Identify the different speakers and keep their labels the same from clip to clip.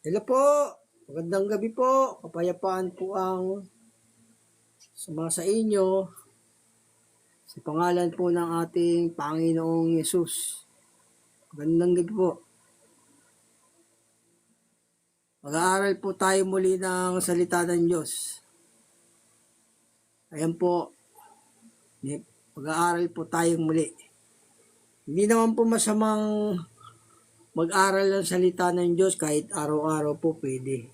Speaker 1: Hello po, magandang gabi po, kapayapaan po ang sumasa inyo sa pangalan po ng ating Panginoong Yesus. Magandang gabi po. Mag-aaral po tayo muli ng salita ng Diyos. Ayan po, mag-aaral po tayong muli. Hindi naman po masamang mag-aral ng salita ng Diyos kahit araw-araw po pwede.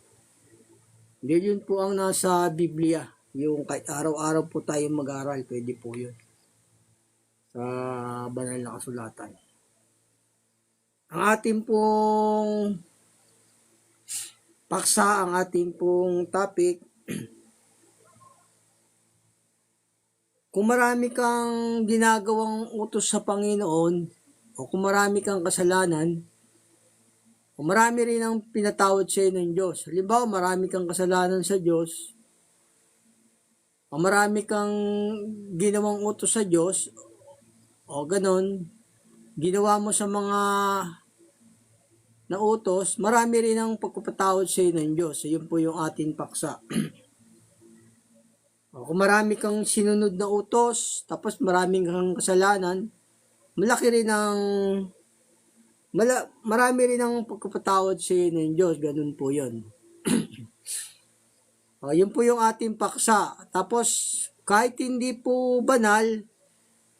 Speaker 1: Hindi yun po ang nasa Biblia. Yung kahit araw-araw po tayong mag-aral, pwede po yun. Sa banal na kasulatan. Ang ating pong paksa, ang ating pong topic, kung marami kang ginagawang utos sa Panginoon, o kung marami kang kasalanan, o marami rin ang pinatawad sa iyo ng Diyos. Halimbawa, marami kang kasalanan sa Diyos, o marami kang ginawang utos sa Diyos, o ganon, ginawa mo sa mga nautos, marami rin ang pagpapatawad sa iyo ng Diyos. So, yun po yung ating paksa. O, kung marami kang sinunod na utos, tapos maraming kang kasalanan, malaki rin ang marami rin ang pagpapatawad sa iyo ng Diyos. Ganun po yun. O, yun po yung ating paksa. Tapos, kahit hindi po banal,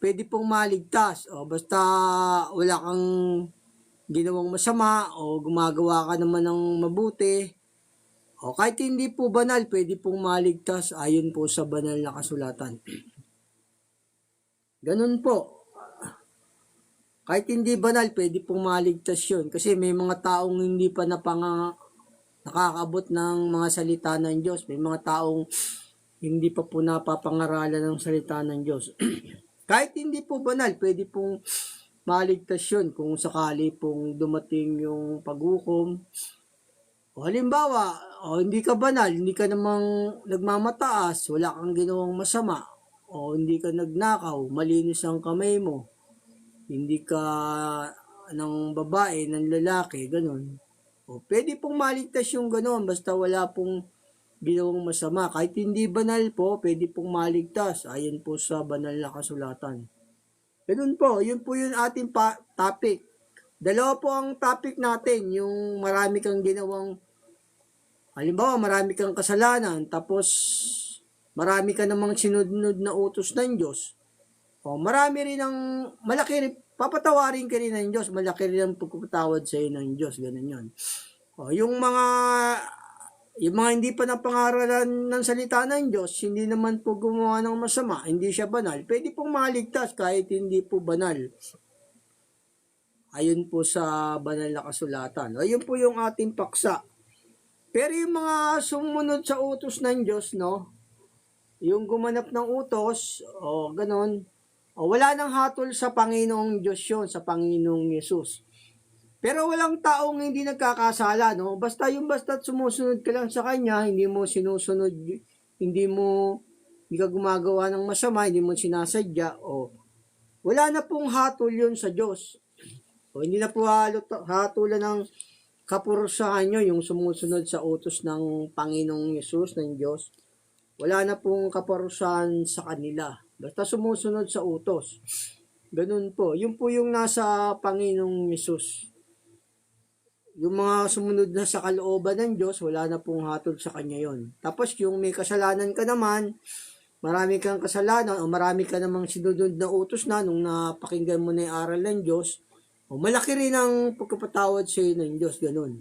Speaker 1: pwede pong maligtas. O, basta wala kang ginawang masama o gumagawa ka naman ng mabuti. O, kahit hindi po banal, pwede pong maligtas ayon po sa banal na kasulatan. Ganun po. Kahit hindi banal, pwede pong maligtas yun. Kasi may mga taong hindi pa nakakabot ng mga salita ng Diyos. May mga taong hindi pa po napapangaralan ng salita ng Diyos. Kahit hindi po banal, pwede pong maligtas yun kung sakali pong dumating yung paghukom. O halimbawa, hindi ka banal, hindi ka namang nagmamataas, wala kang ginawang masama, o hindi ka nagnakaw, malinis ang kamay mo, hindi ka ng babae, ng lalaki, ganun. O pwede pong maligtas yung ganun, basta wala pong ginawang masama. Kahit hindi banal po, pwede pong maligtas, ayon po sa banal na kasulatan. Ganun po, yun po yung ating topic. Dalawa po ang topic natin, yung marami kang ginawang, halimbawa marami kang kasalanan, tapos marami ka namang sinunod na utos ng Diyos. O marami rin ang, malaki rin, papatawarin ka rin ng Diyos, malaki rin ang pagpapatawad sa iyo ng Diyos, ganun yun. O yung mga hindi pa napangaralan ng salita ng Diyos, hindi naman po gumawa ng masama, hindi siya banal, pwede pong maligtas kahit hindi po banal. Ayun po sa banal na kasulatan. Ayun po yung ating paksa. Pero yung mga sumunod sa utos ng Diyos, no? Yung gumanap ng utos, o ganon, wala nang hatol sa Panginoong Diyos yun, sa Panginoong Yesus. Pero walang taong hindi nagkakasala, no? Basta sumusunod ka lang sa Kanya, hindi mo sinusunod, hindi ka gumagawa ng masama, hindi mo sinasadya, wala na pong hatol yun sa Diyos. O hindi na po hatulan ng kapurusahan nyo yung sumusunod sa utos ng Panginoong Yesus, ng Diyos. Wala na pong kaparusahan sa kanila. Basta sumusunod sa utos. Ganun po. Yun po yung nasa Panginoong Yesus. Yung mga sumunod na sa kalooban ng Diyos, wala na pong hatol sa kanya yon. Tapos yung may kasalanan ka naman, marami kang kasalanan o marami ka namang sinunod na utos na nung napakinggan mo na yung aral ng Diyos, malaki rin ang pagkapatawad sa iyo ng Diyos. Ganun.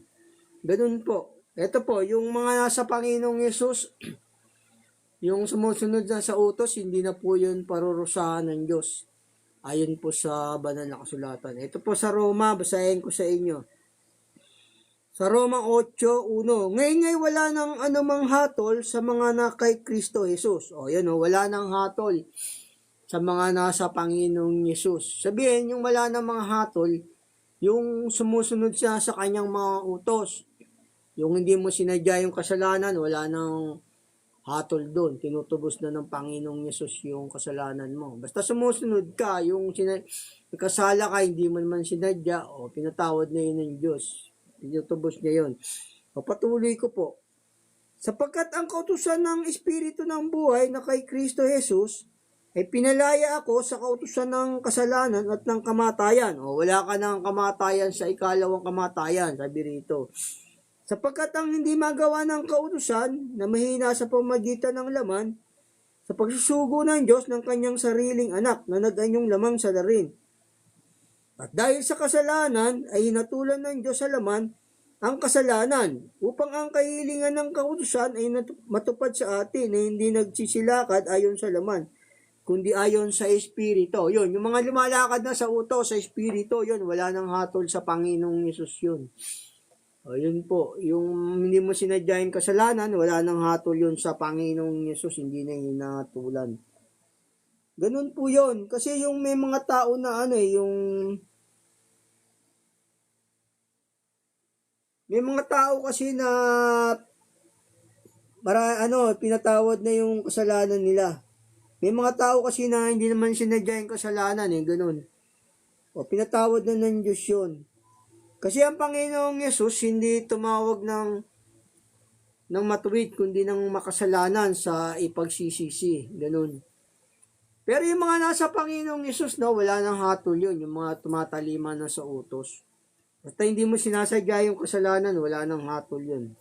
Speaker 1: Ganun po. Ito po, yung mga nasa Panginoong Yesus, yung sumusunod na sa utos, hindi na po yun parurusahan ng Diyos. Ayon po sa banal na kasulatan. Ito po sa Roma, basahin ko sa inyo. Sa Roma 8:1, ngayon wala nang anumang hatol sa mga na kay Kristo Jesus. Yan wala nang hatol sa mga nasa Panginoong Yesus. Sabihin, yung wala nang mga hatol, yung sumusunod siya sa kanyang mga utos. Yung hindi mo sinadya yung kasalanan, wala nang hatol doon. Tinutubos na ng Panginoong Yesus yung kasalanan mo. Basta sumusunod ka, yung kasala ka, hindi mo naman sinadya, pinatawad na yun ng Diyos. Tinutubos niya yun. Papatuloy ko po. Sapagkat ang kautusan ng Espiritu ng buhay na kay Kristo Jesus ay pinalaya ako sa kautusan ng kasalanan at ng kamatayan. O wala ka ng kamatayan sa ikalawang kamatayan, sabi rito. Sapagkat ang hindi magawa ng kautusan na mahina sa pamagitan ng laman, sa pagsusugo ng Diyos ng kanyang sariling anak na nag-anyong lamang sa darin. At dahil sa kasalanan ay hinatulan ng Diyos sa laman ang kasalanan upang ang kahilingan ng kautusan ay matupad sa atin na hindi nagsisilakad ayon sa laman, kundi ayon sa Espiritu. Yun, yung mga lumalakad na sa utos, sa Espiritu, yun, wala nang hatol sa Panginoong Yesus yun. O, yun po, yung hindi mo sinadyain kasalanan, wala nang hatol yun sa Panginoong Yesus, hindi na hinatulan. Ganun po yun, kasi yung may mga tao na yung may mga tao kasi na pinatawad na yung kasalanan nila. May mga tao kasi na hindi naman sinadya yung kasalanan, ganun. O, pinatawad na ng Diyos yun. Kasi ang Panginoong Yesus hindi tumawag ng matuwid, kundi ng makasalanan sa ipagsisisi, ganun. Pero yung mga nasa Panginoong Yesus, wala nang hatol yun, yung mga tumatalima na sa utos. Basta hindi mo sinasadya yung kasalanan, wala nang hatol yun.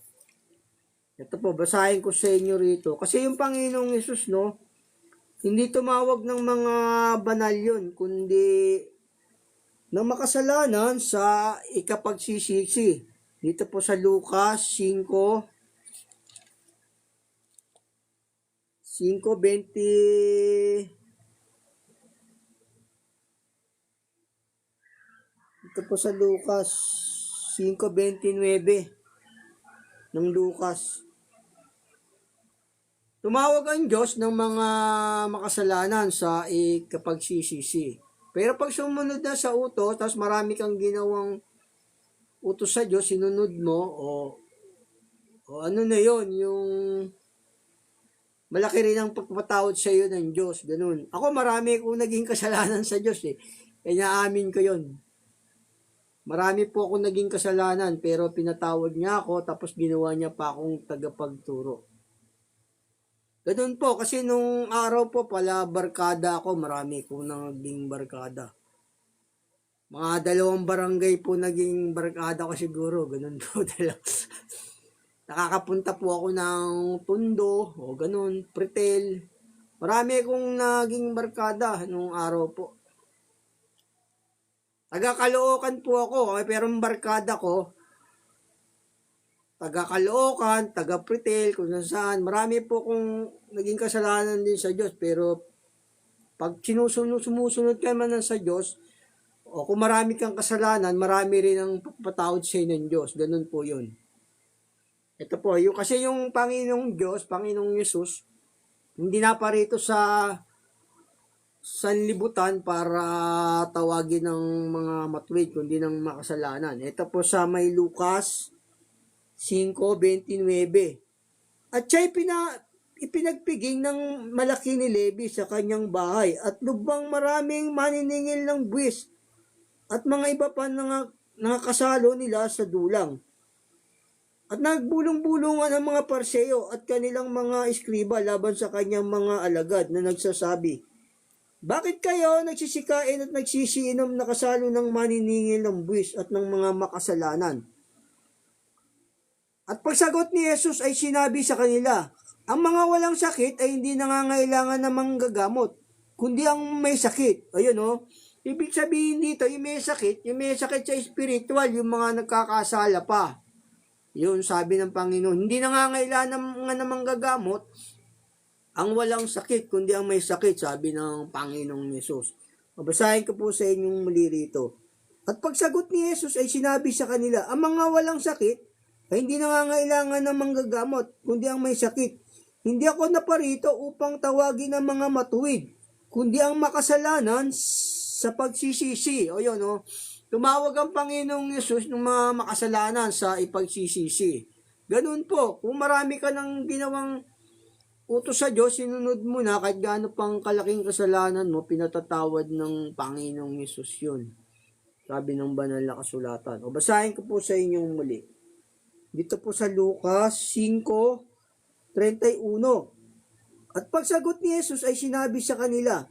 Speaker 1: Ito po, basahin ko sa inyo rito. Kasi yung Panginoong Yesus, hindi tumawag ng mga banal yun, kundi ng makasalanan sa ikapagsisisi. Dito po sa Lucas 5:20. Ito po sa Lucas 5:29 ng Lucas. Tumawag ang Diyos ng mga makasalanan sa ikapagsisisi. Pero pag sumunod na sa utos, tapos marami kang ginawang utos sa Diyos, sinunod mo, o ano na yon, yung malaki rin ang pagpapatawad sa iyo ng Diyos, ganun. Ako marami akong naging kasalanan sa Diyos kaya naamin ko yon. Marami po akong naging kasalanan, pero pinatawad niya ako, tapos ginawa niya pa akong tagapagturo. Ganun po, kasi nung araw po pala barkada ako, marami kong naging barkada. Mga 2 barangay po naging barkada ko siguro, ganun po. Nakakapunta po ako ng Tondo, o ganun, Pretel. Marami akong naging barkada nung araw po. Taga-Caloocan po ako, pero ang barkada ko, taga-Caloocan, taga-Pretel, kung saan. Marami po kung naging kasalanan din sa Diyos, pero pag sumusunod ka man sa Diyos, o kung marami kang kasalanan, marami rin ang patawad sa ng Diyos. Ganun po yun. Ito po, kasi yung Panginoong Diyos, Panginoong Yesus, hindi na pa rito sa sanlibutan para tawagin ng mga matuwid, kundi ng makasalanan. Ito po sa may Lucas 5:29. At siya'y ipinagpiging ng malaki ni Levi sa kanyang bahay at lubang maraming maniningil ng buwis at mga iba pa nakakasalo nila sa dulang. At nagbulong-bulungan ang mga Parseo at kanilang mga eskriba laban sa kanyang mga alagad na nagsasabi, bakit kayo nagsisikain at nagsisiinom na kasalo ng maniningil ng buwis at ng mga makasalanan? At pagsagot ni Jesus ay sinabi sa kanila, ang mga walang sakit ay hindi nangangailangan ng manggagamot, kundi ang may sakit. Ayun ibig sabihin dito, yung may sakit sa spiritual, yung mga nagkakasala pa. Yun sabi ng Panginoon, hindi nangangailangan ng manggagamot, ang walang sakit, kundi ang may sakit, sabi ng Panginoong Yesus. Babasahin ko po sa inyong muli rito. At pagsagot ni Jesus ay sinabi sa kanila, ang mga walang sakit ay hindi nangangailangan ng manggagamot, kundi ang may sakit. Hindi ako naparito upang tawagin ang mga matuwid, kundi ang makasalanan sa pagsisisi. O yun, tumawag ang Panginoong Yesus ng mga makasalanan sa ipagsisisi. Ganun po, kung marami ka ng ginawang utos sa Diyos, sinunod mo na, kahit gaano pang kalaking kasalanan mo, pinatatawad ng Panginoong Yesus yun. Sabi ng banal na kasulatan. O basahin ko po sa inyong muli. Dito po sa Lucas 5:31. At pagsagot ni Jesus ay sinabi sa kanila,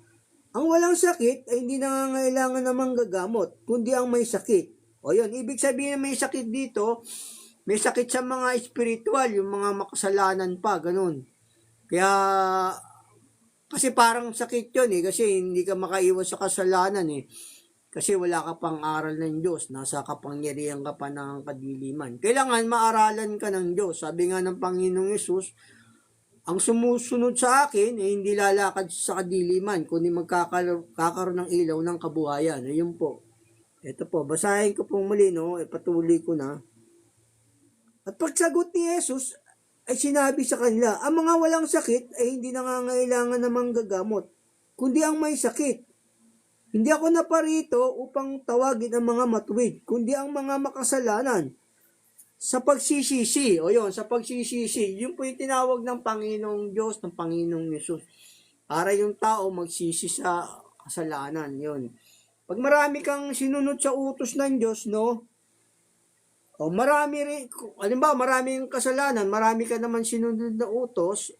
Speaker 1: ang walang sakit ay hindi nangangailangan ng manggagamot, kundi ang may sakit. O yun, ibig sabihin na may sakit dito, may sakit sa mga espiritual, yung mga makasalanan pa, ganun. Kaya, kasi parang sakit yun kasi hindi ka makaiwas sa kasalanan Kasi wala ka pang aral ng Diyos, nasa kapangyarihan ka pa ng kadiliman. Kailangan maaralan ka ng Diyos. Sabi nga ng Panginoong Yesus, ang sumusunod sa akin ay hindi lalakad sa kadiliman, kundi magkakaroon ng ilaw ng kabuhayan. Ayun po. Ito po, basahin ko pong muli, ipatuloy ko na. At pagsagot ni Jesus, ay sinabi sa kanila, ang mga walang sakit ay hindi nangangailangan ng manggagamot, kundi ang may sakit. Hindi ako naparito upang tawagin ang mga matuwid, kundi ang mga makasalanan. Sa pagsisisi, sa pagsisisi, yun po yung tinawag ng Panginoong Diyos, ng Panginoong Yesus. Para yung tao magsisi sa kasalanan, yun. Pag marami kang sinunod sa utos ng Diyos, marami rin, maraming kasalanan, marami ka naman sinunod na utos,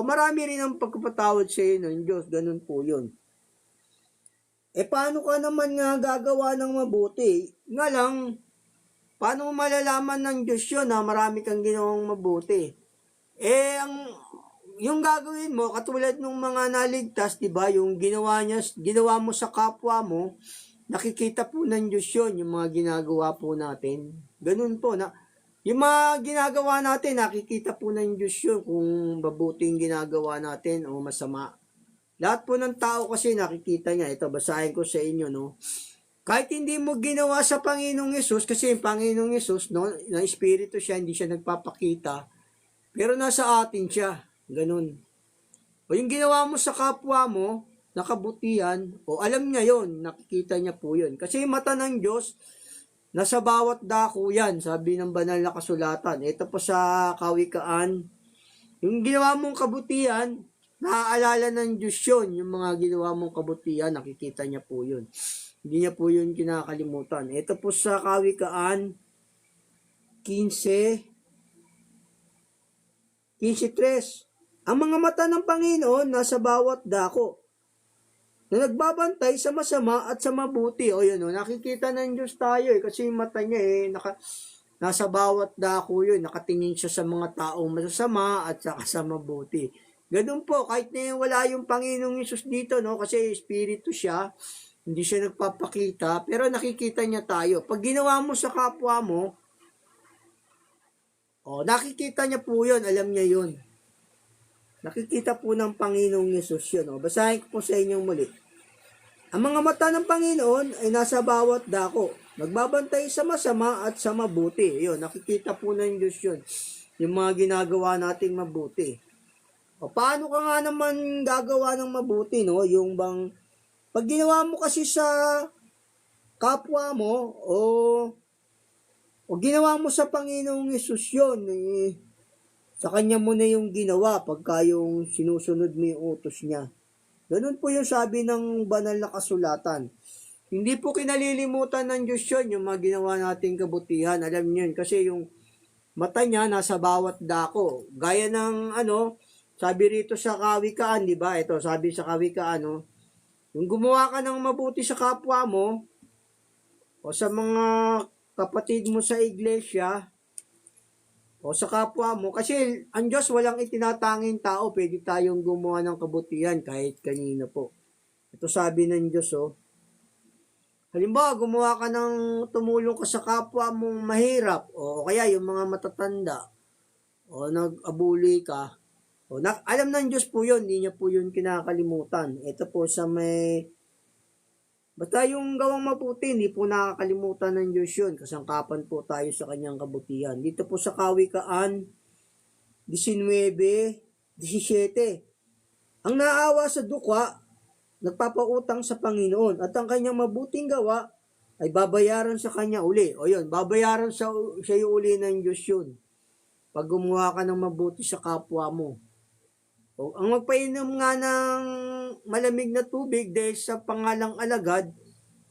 Speaker 1: marami rin ang pagpapatawad sa iyo ng Diyos, ganun po yun. Paano ka naman nga gagawa ng mabuti? Nga lang, paano mo malalaman ng Diyos yun na marami kang ginawang mabuti? Yung gagawin mo, katulad ng mga naligtas, diba, yung ginawa mo sa kapwa mo, nakikita po ng Diyos yun, yung mga ginagawa po natin. Ganun po, yung mga ginagawa natin, nakikita po ng Diyos yun kung mabuti yung ginagawa natin o masama. Lahat po ng tao kasi nakikita niya. Ito, basahin ko sa inyo, Kahit hindi mo ginawa sa Panginoong Yesus, kasi yung Panginoong Yesus, na Espiritu siya, hindi siya nagpapakita, pero nasa atin siya. Ganun. O yung ginawa mo sa kapwa mo, nakabutihan, alam niya yon, nakikita niya po yun. Kasi yung mata ng Diyos, nasa bawat dako yan, sabi ng banal na kasulatan. Ito po sa Kawikaan, yung ginawa mong kabutihan, naaalala ng Diyos yun, yung mga ginawa mong kabutihan, nakikita niya po yun. Hindi niya po yun kinakalimutan. Ito po sa Kawikaan 15:3. Ang mga mata ng Panginoon nasa bawat dako, na nagbabantay sa masama at sa mabuti. Nakikita ng Diyos tayo kasi yung mata niya nasa bawat dako yun, nakatingin siya sa mga taong masasama at saka sa mabuti. Ganun po, kahit na wala yung Panginoong Yesus dito, kasi Espiritu siya, hindi siya nagpapakita, pero nakikita niya tayo. Pag ginawa mo sa kapwa mo, nakikita niya po yun, alam niya yun. Nakikita po ng Panginoong Yesus yun. Basahin ko po sa inyong muli. Ang mga mata ng Panginoon ay nasa bawat dako, nagbabantay sa masama at sa mabuti. Yun, nakikita po ng Diyos yun, yung mga ginagawa nating mabuti. Paano ka nga naman gagawa ng mabuti, Yung bang, pag ginawa mo kasi sa kapwa mo, o ginawa mo sa Panginoong Yesus yun, sa Kanya mo na yung ginawa pagka yung sinusunod mo yung utos niya. Ganun po yung sabi ng banal na kasulatan. Hindi po kinalilimutan ng Diyos yun, yung mga ginawa nating kabutihan. Alam niyo yun, kasi yung mata niya nasa bawat dako. Gaya ng sabi rito sa Kawikaan, di ba? Ito, sabi sa Kawikaan, yung gumawa ka ng mabuti sa kapwa mo, o sa mga kapatid mo sa iglesia, o sa kapwa mo, kasi ang Diyos walang itinatanging tao, pwede tayong gumawa ng kabutihan kahit kanino po. Ito sabi ng Diyos, halimbawa, gumawa ka ng tumulong ka sa kapwa mong mahirap, o kaya yung mga matatanda, o nag-abuli ka, alam ng Diyos po yun, hindi niya po yun kinakalimutan. Ito po sa basta yung gawang mabuti, hindi po nakakalimutan ng Diyos yun. Kasangkapan po tayo sa kanyang kabutihan. Dito po sa Kawikaan 19:17. Ang naawa sa dukha, nagpapautang sa Panginoon, at ang kanyang mabuting gawa ay babayaran sa kanya uli. Babayaran sa iyo uli ng Diyos yun. Pag gumawa ka ng mabuti sa kapwa mo. Ang magpainom nga ng malamig na tubig dahil sa pangalang alagad,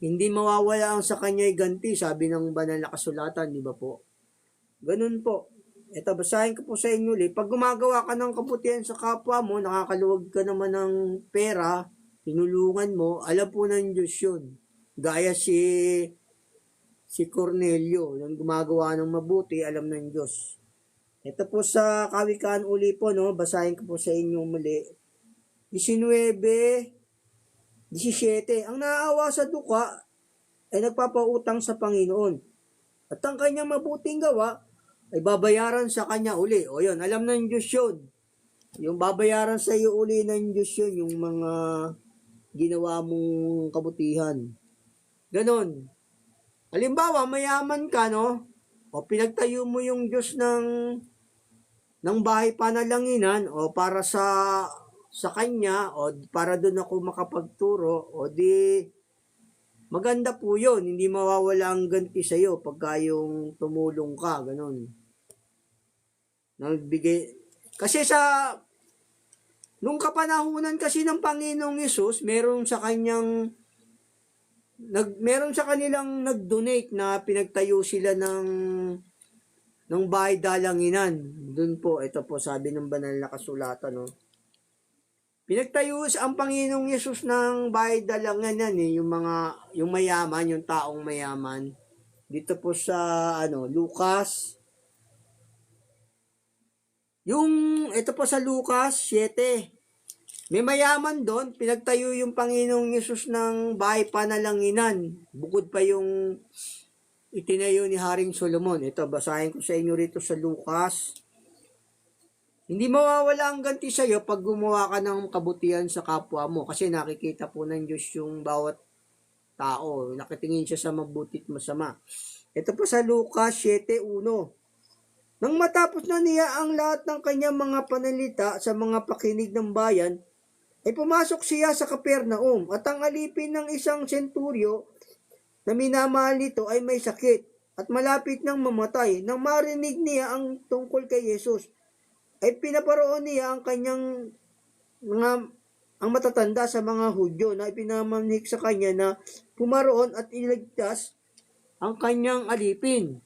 Speaker 1: hindi mawawala ang sa kanya'y ganti, sabi ng banal na kasulatan, di ba po? Ganun po. Ito, basahin ko po sa inyo ulit. Pag gumagawa ka ng kabutihan sa kapwa mo, nakakaluwag ka naman ng pera, tinulungan mo, alam po ng Diyos yun. Gaya si Cornelio, yung gumagawa ng mabuti, alam ng Diyos. Ito po sa Kawikaan uli po, no? Basahin ko po sa inyo muli. 19:17. Ang naaawa sa duka ay nagpapautang sa Panginoon. At ang kanyang mabuting gawa ay babayaran sa kanya uli. O yun, alam ng Diyos yun. Yung babayaran sa iyo uli ng Diyos yun, yung mga ginawa mong kabutihan. Ganon. Halimbawa, mayaman ka, no? O pinagtayo mo yung Diyos ng bahay panalanginan o para sa kanya o para doon ako makapagturo o di maganda po yun. Hindi mawawala ang ganti sa iyo pagka yung tumulong ka, ganun. Nagbigay. Kasi nung kapanahunan kasi ng Panginoong Yesus, meron sa kanilang nag-donate na pinagtayo sila ng bahay dalanginan. Doon po, ito po sabi ng banal na kasulatan, no. Pinagtayo ang Panginoong Yesus ng bahay dalanginan yung mayaman, yung taong mayaman. Dito po sa Lucas. Ito po sa Lucas 7. May mayaman doon, pinagtayo yung Panginoong Yesus ng bahay panalanginan. Bukod pa yung itinayo ni Haring Solomon. Ito, basahin ko sa inyo rito sa Lucas. Hindi mawawala ang ganti sa iyo pag gumawa ka ng kabutihan sa kapwa mo. Kasi nakikita po ng Diyos yung bawat tao. Nakatingin siya sa mabuti at masama. Ito po sa Lucas 7:1. Nang matapos na niya ang lahat ng kanyang mga panalita sa mga pakinig ng bayan, ay pumasok siya sa Kapernaum at ang alipin ng isang senturyo na minamahal nito ay may sakit at malapit nang mamatay. Nang marinig niya ang tungkol kay Jesus, ay pinaparoon niya ang kanyang ang matatanda sa mga Hudyo na ipinamanhik sa kanya na pumaroon at iligtas ang kanyang alipin.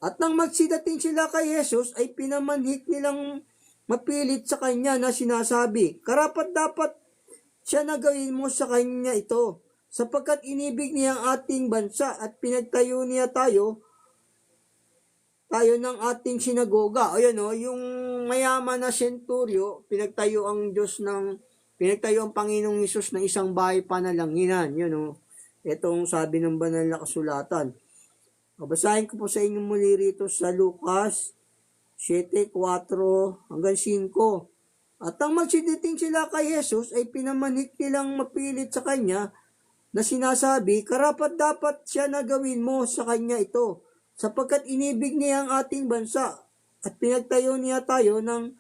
Speaker 1: At nang magsidating sila kay Jesus, ay pinamanhik nilang mapilit sa kanya na sinasabi, karapat dapat siya na gawin mo sa kanya ito, sapagkat inibig niya ang ating bansa at pinagtayo niya tayo ng ating sinagoga. Ayun yung mayaman na senturyo, pinagtayo ang Panginoong Hesus ng isang bahay panalanginan. Yun itong sabi ng banal na kasulatan. Basahin ko po sa inyo muli rito sa Lucas 7:4 hanggang 5. At ang magsidating sila kay Jesus ay pinamanhik nilang mapilit sa kanya na sinasabi, karapat dapat siya na gawin mo sa kanya ito, sapagkat inibig niya ang ating bansa at pinagtayo niya tayo ng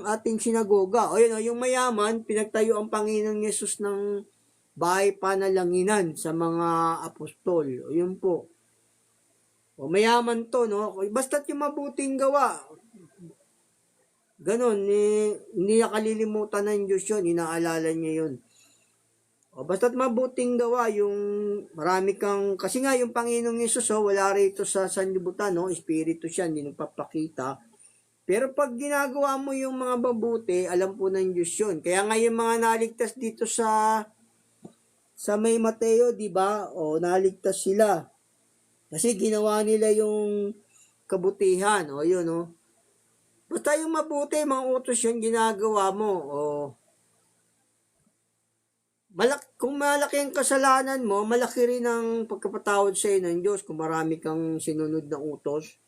Speaker 1: ating sinagoga. O yun, yung mayaman, pinagtayo ang Panginoong Yesus ng bahay panalanginan sa mga apostol. O yun po. O mayaman to, no? Basta't yung mabuting gawa. Ganon, hindi nakalilimutan ng Diyos yun, inaalala niya yun. O basta't mabuting gawa, yung marami kang, kasi nga yung Panginoong Yesus, wala rito sa sanlibutan, no? Espiritu siya, hindi nagpapakita. Pero pag ginagawa mo yung mga mabuti, alam po ng Diyos yun. Kaya nga yung mga naligtas dito sa may Mateo, di ba? O naligtas sila. Kasi ginawa nila yung kabutihan. O yun, o. Basta yung mabuti, mga utos yun, ginagawa mo. O. Kung malaki ang kasalanan mo, malaki rin ang pagkapatawad sa iyo ng Diyos. Kung marami kang sinunod na utos,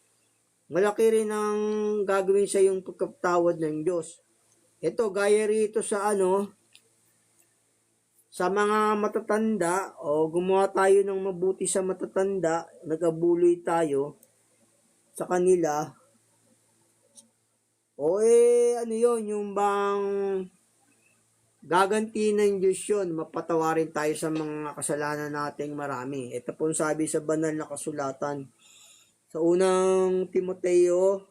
Speaker 1: malaki rin ang gagawin sa iyong pagkapatawad ng Diyos. Ito, gaya rito sa sa mga matatanda, o gumawa tayo ng mabuti sa matatanda, nag-abuloy tayo sa kanila, o yun, yung bang gaganti ng Diyos yun, mapatawarin tayo sa mga kasalanan nating marami. Ito po sabi sa banal na kasulatan, sa unang Timoteo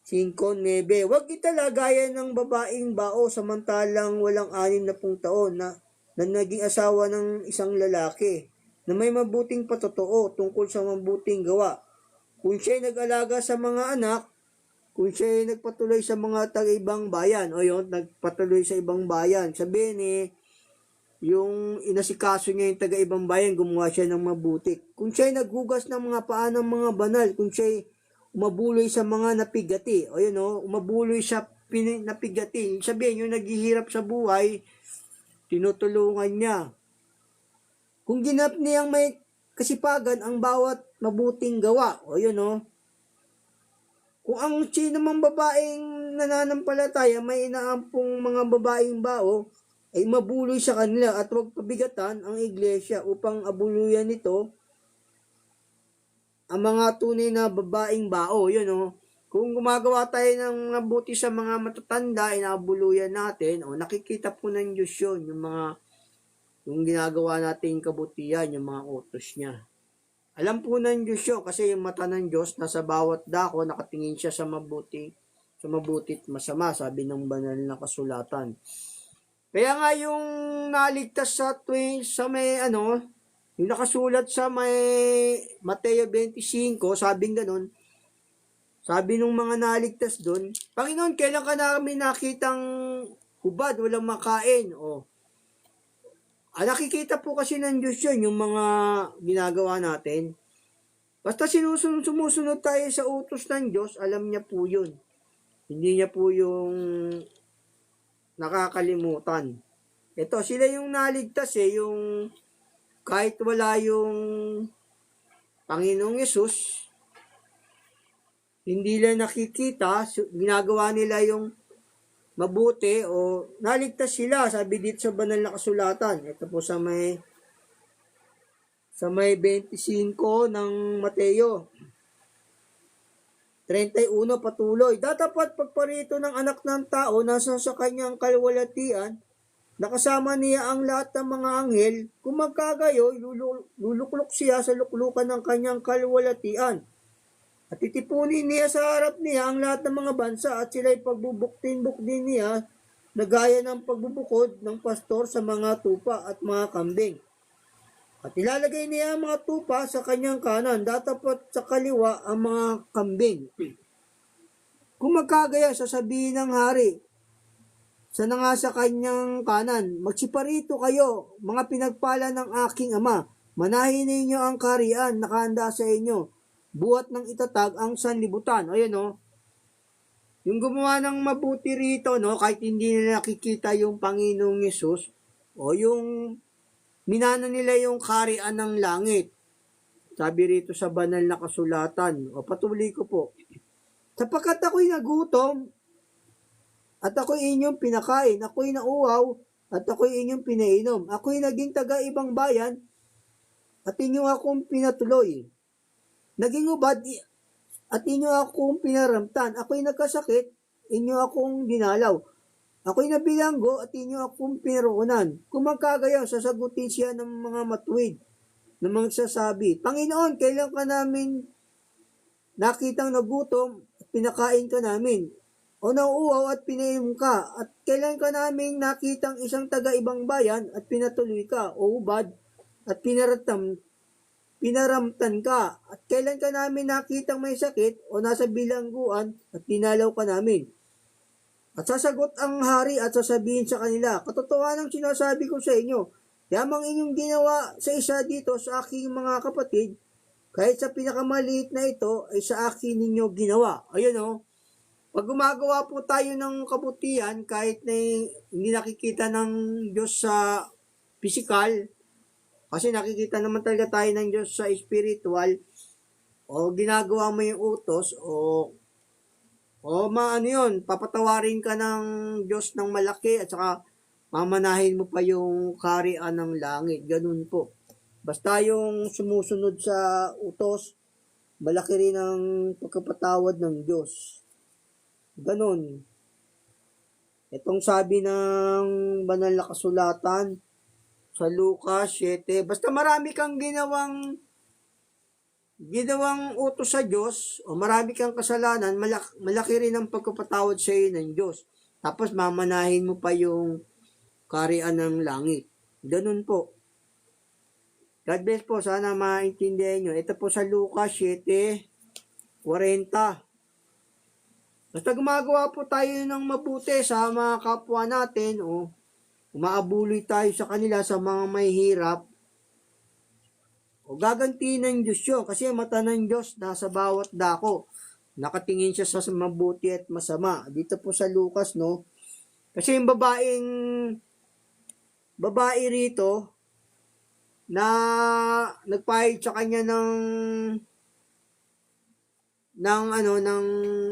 Speaker 1: 5:9, huwag italagayan ng babaeng bao samantalang walang 60 taon na naging asawa ng isang lalaki. na may mabuting patotoo tungkol sa mabuting gawa. Kung siya'y nag-alaga sa mga anak, kung siya'y nagpatuloy sa mga taga-ibang bayan, o yun, nagpatuloy sa ibang bayan, sabihin yung inasikaso niya yung taga-ibang bayan, gumawa siya ng mabuti. Kung siya'y naghugas ng mga paa ng mga banal, kung siya'y umabuloy sa mga napigati, o yun umabuloy sa napigati, sabihin yung naghihirap sa buhay, tinutulungan niya. Kung ginap niyang may kasipagan ang bawat mabuting gawa, o yun kung ang sino mang babaeng nananampalataya may inaampong mga babaeng bao, ay mabuloy sa kanila at huwag pabigatan ang iglesia upang abuluyan nito ang mga tunay na babaeng bao. Yun Kung gumagawa tayo ng mabuti sa mga matatanda, inabuluyan natin, nakikita po ng Diyos yun, yung ginagawa nating kabutihan, yung mga utos niya. Alam po ng Diyos yun, kasi yung mata ng Diyos nasa bawat dako, nakatingin siya sa mabuti at masama, sabi ng banal na kasulatan. Kaya nga yung naligtas sa may yung nakasulat sa may Mateo 25, sabing ganun, sabi nung mga naligtas doon, Panginoon, kailan ka namin nakitang hubad, walang makain? Nakikita po kasi ng Diyos yun, yung mga ginagawa natin. Basta sumusunod tayo sa utos ng Diyos, alam niya po yun. Hindi niya po yung nakakalimutan. Ito, sila yung naligtas yung kahit wala yung Panginoong Yesus, hindi nila nakikita, ginagawa nila yung mabuti o naligtas sila, sabi dito sa banal na kasulatan. Ito po sa may 25 ng Mateo 31 patuloy. Datapat pagparito ng anak ng tao nasa sa kanyang kalwalatian, nakasama niya ang lahat ng mga anghel, kung magkagayo, luluklok siya sa luklukan ng kanyang kalwalatian. At titipunin niya sa harap niya ang lahat ng mga bansa at sila'y pagbubuktinbuk din niya na gaya ng pagbubukod ng pastor sa mga tupa at mga kambing. At ilalagay niya ang mga tupa sa kanyang kanan, datapat sa kaliwa ang mga kambing. Kung magkagaya, sasabihin ng hari sa nga sa kanyang kanan, magsiparito kayo, mga pinagpala ng aking ama, manahin ninyo ang kaharian, nakahanda sa inyo, buhat ng itatag ang sanlibutan. Ayan yung gumawa ng mabuti rito, kahit hindi nila nakikita yung Panginoong Yesus, yung minana nila yung kaharian ng langit. Sabi rito sa banal na kasulatan, patuloy ko po, sapagkat ako'y nagutom, at ako'y inyong pinakain, ako'y nauuhaw, at ako'y inyong pinainom. Ako'y naging taga-ibang bayan, at inyo akong pinatuloy. Naging ubad, at inyo akong pinaramtan. Ako'y nagkasakit, inyo akong dinalaw. Ako'y nabilanggo, at inyo akong pinaroonan. Kung magkagayon, sasagutin siya ng mga matuwid, ng mga sasabi, Panginoon, kailan ka namin nakitang nagutom, at pinakain ka namin? O nauuhaw at pinainom ka, at kailan ka namin nakitang isang taga-ibang bayan at pinatuloy ka, o ubad at pinaramtan ka, at kailan ka namin nakitang may sakit o nasa bilangguan at dinalaw ka namin? At sasagot ang hari at sasabihin sa kanila, katotohanan ang sinasabi ko sa inyo, yamang inyong ginawa sa isa dito sa aking mga kapatid, kahit sa pinakamaliit na ito ay sa akin ninyo ginawa. Ayun pag gumagawa po tayo ng kabutihan, kahit na hindi nakikita ng Diyos sa physical, kasi nakikita naman talaga tayo ng Diyos sa spiritual, o ginagawa mo yung utos, papatawarin ka ng Diyos ng malaki, at saka mamanahin mo pa yung kaharian ng langit. Ganun po. Basta yung sumusunod sa utos, malaki rin ang pagkapatawad ng Diyos. Ganun. Itong sabi ng banal na kasulatan sa Lucas 7, basta marami kang ginawang utos sa Diyos, o marami kang kasalanan, malaki rin ang pagkapatawad sa iyo ng Diyos. Tapos mamanahin mo pa yung kaharian ng langit. Ganun po. God bless po. Sana maintindihan nyo. Ito po sa Lucas 7:40. Basta gumagawa po tayo ng mabuti sa mga kapwa natin, o umaabuloy tayo sa kanila sa mga may hirap, o gaganti ng Diyos yun. Kasi mata ng Diyos nasa bawat dako. Nakatingin siya sa mabuti at masama. Dito po sa Lucas, no? Kasi yung babae rito, na nagpahid sa kanya ng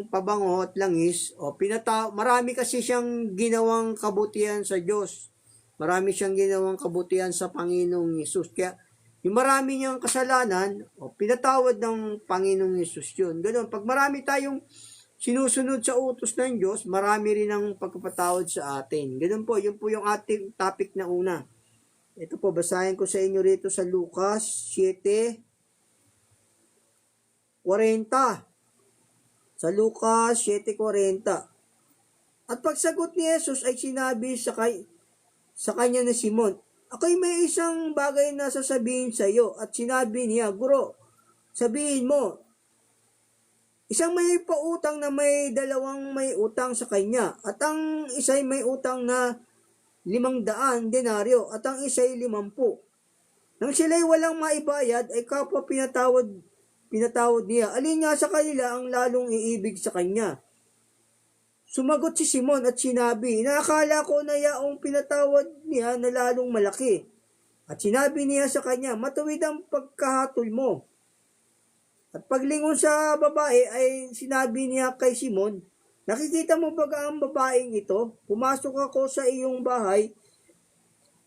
Speaker 1: pabango at langis, o marami kasi siyang ginawang kabutihan sa Diyos. Marami siyang ginawang kabutihan sa Panginoong Yesus. Kaya yung marami niyang kasalanan, o pinatawad ng Panginoong Yesus yun. Ganun, pag marami tayong sinusunod sa utos ng Diyos, marami rin ang pagpapatawad sa atin. Ganun po, yun po yung ating topic na una. Ito po, basahin ko sa inyo rito sa Lucas 7:40. Sa Lucas 7:40. At pagsagot ni Jesus ay sinabi sa kanya na Simon, ako'y may isang bagay na sasabihin sa iyo. At sinabi niya, Guro, sabihin mo. Isang may pautang na may dalawang may utang sa kanya. At ang isa'y may utang na 500 denaryo at ang isa'y 50. Nang sila'y walang maibayad, ay kapwa pinatawad niya. Alin nga sa kanila ang lalong iibig sa kanya? Sumagot si Simon at sinabi, inaakala ko na yaong pinatawad niya na lalong malaki. At sinabi niya sa kanya, matuwid ang pagkahatol mo. At paglingon sa babae ay sinabi niya kay Simon, nakikita mo ba ang babaeng ito? Pumasok ako sa iyong bahay,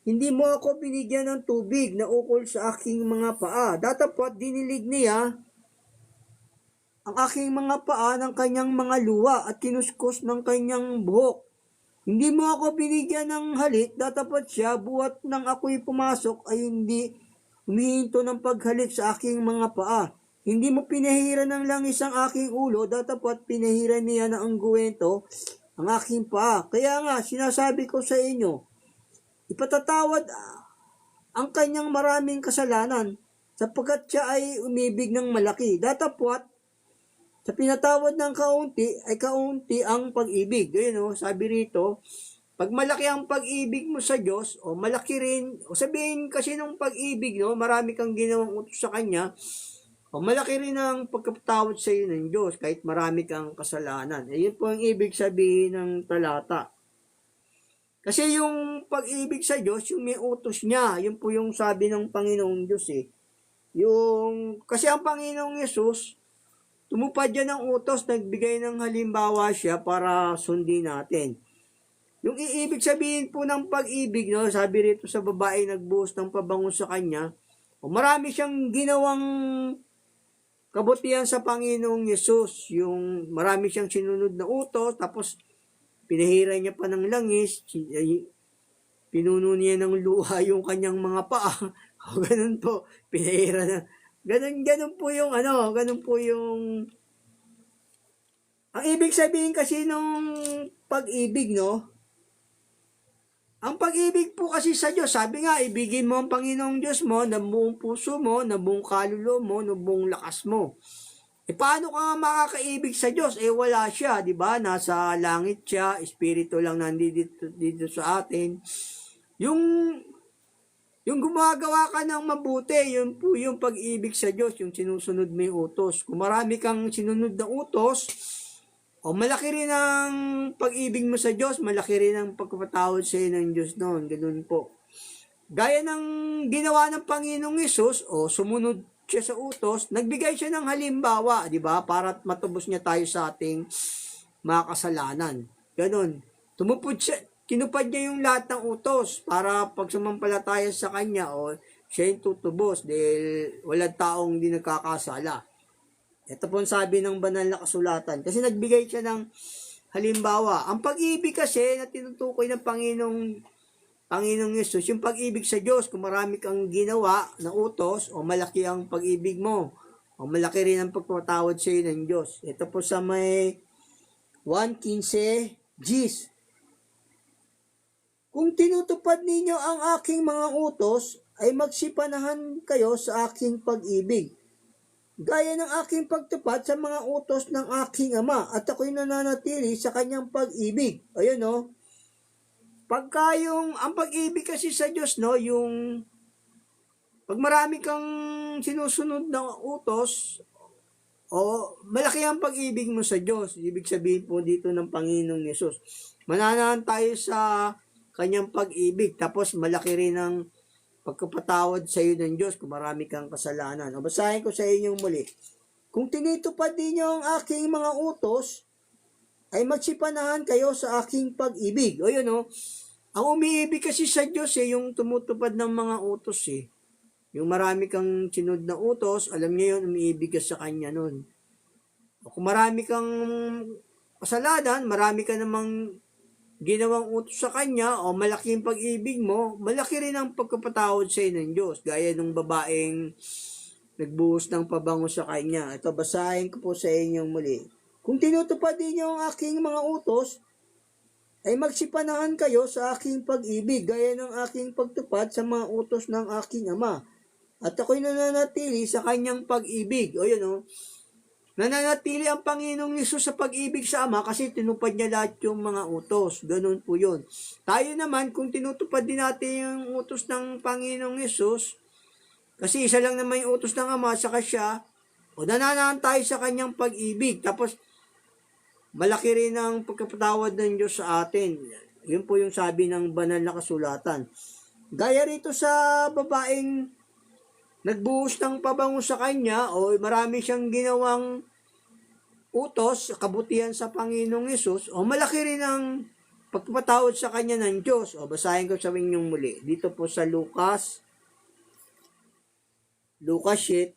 Speaker 1: hindi mo ako binigyan ng tubig na ukol sa aking mga paa. Datapwat dinilig niya ang aking mga paa ng kanyang mga luwa at kinuskus ng kanyang buhok. Hindi mo ako binigyan ng halik, datapwat siya, buhat nang ako'y pumasok ay hindi humihinto ng paghalik sa aking mga paa. Hindi mo pinahiran ng langis ang aking ulo, datapwat pinahiran niya ng angguwento ang aking paa. Kaya nga, sinasabi ko sa inyo, ipatatawad ang kanyang maraming kasalanan, sapagkat siya ay umibig ng malaki. Datapwat, sa pinatawad ng kaunti, ay kaunti ang pag-ibig. Ayun, sabi rito, pag malaki ang pag-ibig mo sa Diyos, o malaki rin, o sabihin kasi ng pag-ibig, marami kang ginawang utos sa Kanya, o malaki rin ang pagkapatawad sa iyo ng Diyos kahit marami kang kasalanan. Yun po ang ibig sabihin ng talata. Kasi yung pag-ibig sa Diyos, yung may utos niya, yun po yung sabi ng Panginoong Diyos kasi ang Panginoong Yesus, tumupad yan ng utos, nagbigay ng halimbawa siya para sundin natin. Yung iibig sabihin po ng pag-ibig, sabi rito sa babae nagbuhos ng pabango sa kanya, marami siyang ginawang kabutihan sa Panginoong Yesus, yung marami siyang sinunod na utos, tapos pinahiran niya pa ng langis, pinuno niya ng luha yung kanyang mga paa, o ganun po, pinahiran na, ganun po yung ang ibig sabihin kasi nung pag-ibig, ang pag-ibig po kasi sa Diyos, sabi nga, ibigin mo ang Panginoong Diyos mo ng buong puso mo, ng buong kaluluwa mo, ng buong lakas mo. Paano ka nga makakaibig sa Diyos? Wala siya, di ba? Nasa langit siya, espiritu lang nandito dito sa atin. Yung gumagawa ka ng mabuti, yun po yung pag-ibig sa Diyos, yung sinusunod mo yung utos. Kung marami kang sinunod na utos, malaki rin ang pag-ibig mo sa Diyos, malaki rin ang pagpapatawad sa iyo ng Diyos noon. Ganun po. Gaya ng ginawa ng Panginoong Yesus, sumunod siya sa utos, nagbigay siya ng halimbawa, di ba? Para matubos niya tayo sa ating mga kasalanan. Ganun. Tinupad niya yung lahat ng utos para pag sumampalataya sa Kanya, siya yung tutubos dahil walang taong hindi nagkakasala. Ito po ang sabi ng banal na kasulatan. Kasi nagbigay siya ng halimbawa. Ang pag-ibig kasi na tinutukoy ng Panginoong Yesus, yung pag-ibig sa Diyos, kung marami kang ginawa na utos, malaki ang pag-ibig mo, malaki rin ang pagpapatawad sa iyo ng Diyos. Ito po sa may 1:15 Gs. Kung tinutupad ninyo ang aking mga utos, ay magsipanahan kayo sa aking pag-ibig, gaya ng aking pagtupad sa mga utos ng aking Ama, at ako'y nananatili sa kanyang pag-ibig. Ayun, no? Pagka ang pag-ibig kasi sa Diyos, no, yung pag marami kang sinusunod na utos, o malaki ang pag-ibig mo sa Diyos. Ibig sabihin po dito ng Panginoong Yesus. Mananahan tayo sa kanyang pag-ibig. Tapos malaki rin ang pagkapatawad sa iyo ng Diyos kung marami kang kasalanan. O basahin ko sa inyong muli. Kung tinitupad din niyo ang aking mga utos, ay magsipanahan kayo sa aking pag-ibig. O yun, o. Ang umiibig kasi sa Diyos, yung tumutupad ng mga utos, Yung marami kang sinunod na utos, alam niyo yun, umiibig ka sa kanya nun. O kung marami kang kasalanan, marami ka namang ginawang utos sa kanya, o malaki yung pag-ibig mo, malaki rin ang pagkapatawad sa iyo ng Diyos. Gaya nung babaeng nagbuhos ng pabango sa kanya. Ito, basahin ko po sa inyong muli. Kung tinutupad din niyo ang aking mga utos, ay magsipanahan kayo sa aking pag-ibig, gaya ng aking pagtupad sa mga utos ng aking Ama. At ako'y nananatili sa kanyang pag-ibig. O yun, o. Nananatili ang Panginoong Yesus sa pag-ibig sa Ama kasi tinupad niya lahat yung mga utos. Ganun po yun. Tayo naman, kung tinutupad din natin yung utos ng Panginoong Yesus, kasi isa lang naman yung utos ng Ama, saka siya, o nananahan tayo sa kanyang pag-ibig. Tapos, malaki rin ang pagkapatawad ng Diyos sa atin. Yun po yung sabi ng banal na kasulatan. Gaya rito sa babaeng nagbuhos ng pabango sa kanya, o marami siyang ginawang utos, kabutihan sa Panginoong Yesus, o malaki rin ang pagpapatawad sa kanya ng Diyos. O basahin ko sa inyong muli. Dito po sa Lucas 7.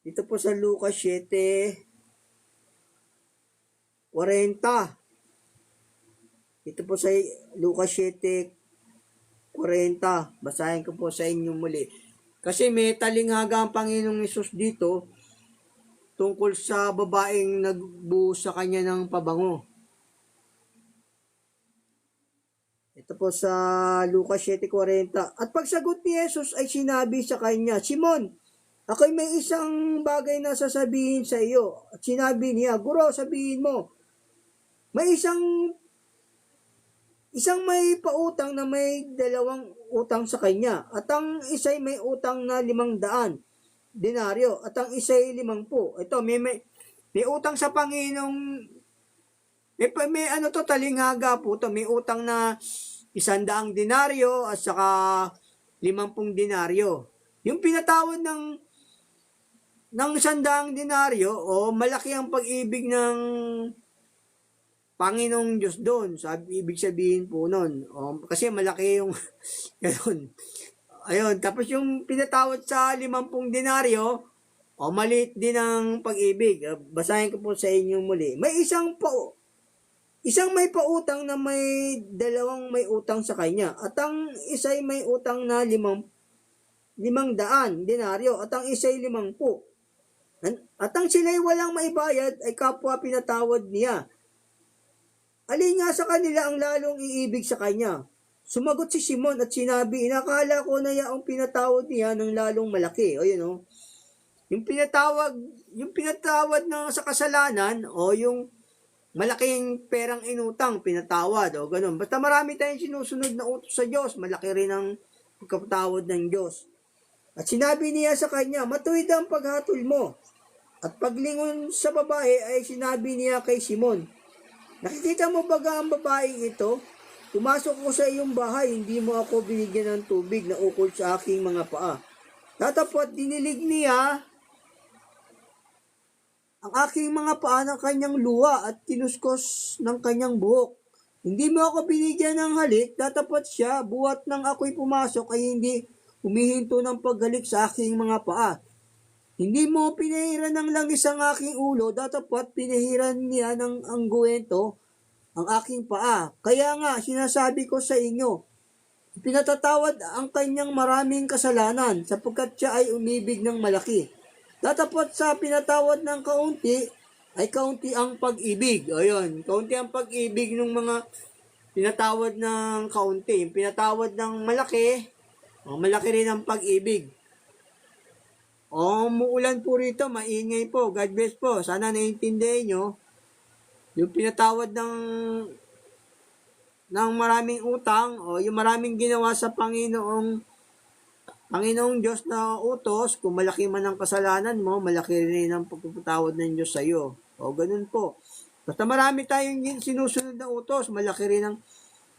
Speaker 1: Dito po sa Lucas 7:40. Dito po sa Lucas 7:40. Basahin ko po sa inyo muli. Kasi may talinghaga ang Panginoong Yesus dito tungkol sa babaeng nagbuhos sa kanya ng pabango. Ito po sa Lucas 7:40. At pagsagot ni Jesus ay sinabi sa kanya, Simon, ako'y may isang bagay na sasabihin sa iyo. At sinabi niya, Guro, sabihin mo. May isang may pautang na may 2 utang sa kanya, at ang isa'y may utang na 500 denaryo, at ang isa'y 50. Ito, may utang sa Panginoong, may ano to, talinghaga po to, may utang na 100 denaryo at saka 50 denaryo. Yung pinatawad ng 100 denaryo, o malaki ang pag-ibig ng Panginoong Diyos doon. Ibig sabihin po nun. Kasi malaki yung ganun. Ayun. Tapos yung pinatawad sa 50 denaryo, maliit din ang pag-ibig. Basahin ko po sa inyo muli. May isang may pautang na may 2 may utang sa kanya. At ang isa'y may utang na 500 denaryo. At ang isa'y 50. At ang sila'y walang maibayad ay kapwa pinatawad niya. Alin nga sa kanila ang lalong iibig sa kanya? Sumagot si Simon at sinabi, inakala ko na yaong pinatawad niya ng lalong malaki. O yun, o. Yung pinatawad na sa kasalanan, o yung malaking perang inutang, pinatawad, o ganun. Basta marami tayong sinusunod na utos sa Diyos, malaki rin ang pagkapatawad ng Diyos. At sinabi niya sa kanya, matuwid ang paghatol mo. At paglingon sa babae ay sinabi niya kay Simon, nakikita mo baga ang babaeng ito? Pumasok ko sa iyong bahay, hindi mo ako binigyan ng tubig na ukol sa aking mga paa. Tatapot dinilig niya ang aking mga paa ng kanyang luha at kinuskos ng kanyang buhok. Hindi mo ako binigyan ng halik, tatapot siya, buhat nang ako'y pumasok ay hindi humihinto ng paghalik sa aking mga paa. Hindi mo pinahiran ng langis ang aking ulo, datapat pinahiran niya ng angguento ang aking paa. Kaya nga, sinasabi ko sa inyo, pinatatawad ang kanyang maraming kasalanan, sapagkat siya ay umibig ng malaki. Datapat sa pinatawad ng kaunti, ay kaunti ang pag-ibig. Ayun, kaunti ang pag-ibig ng mga pinatawad ng kaunti. Yung pinatawad ng malaki, malaki rin ang pag-ibig. Umuulan po rito, maingay po. God bless po. Sana naiintindihan nyo. Yung pinatawad ng maraming utang, yung maraming ginawa sa Panginoong Diyos na utos, kung malaki man ang kasalanan mo, malaki rin ang pagpapatawad ng Diyos sa iyo. Ganun po. Basta marami tayong sinusunod na utos, malaki rin ang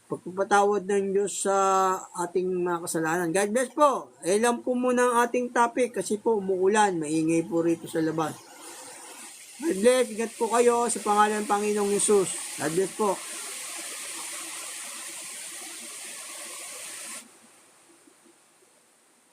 Speaker 1: pagpapatawad ng Diyos sa ating mga kasalanan. God bless po. Lang po muna ang ating topic kasi po umuulan, maingay po rito sa labas. God bless. Ingat po kayo sa pangalan ng Panginoong Yesus. God bless po.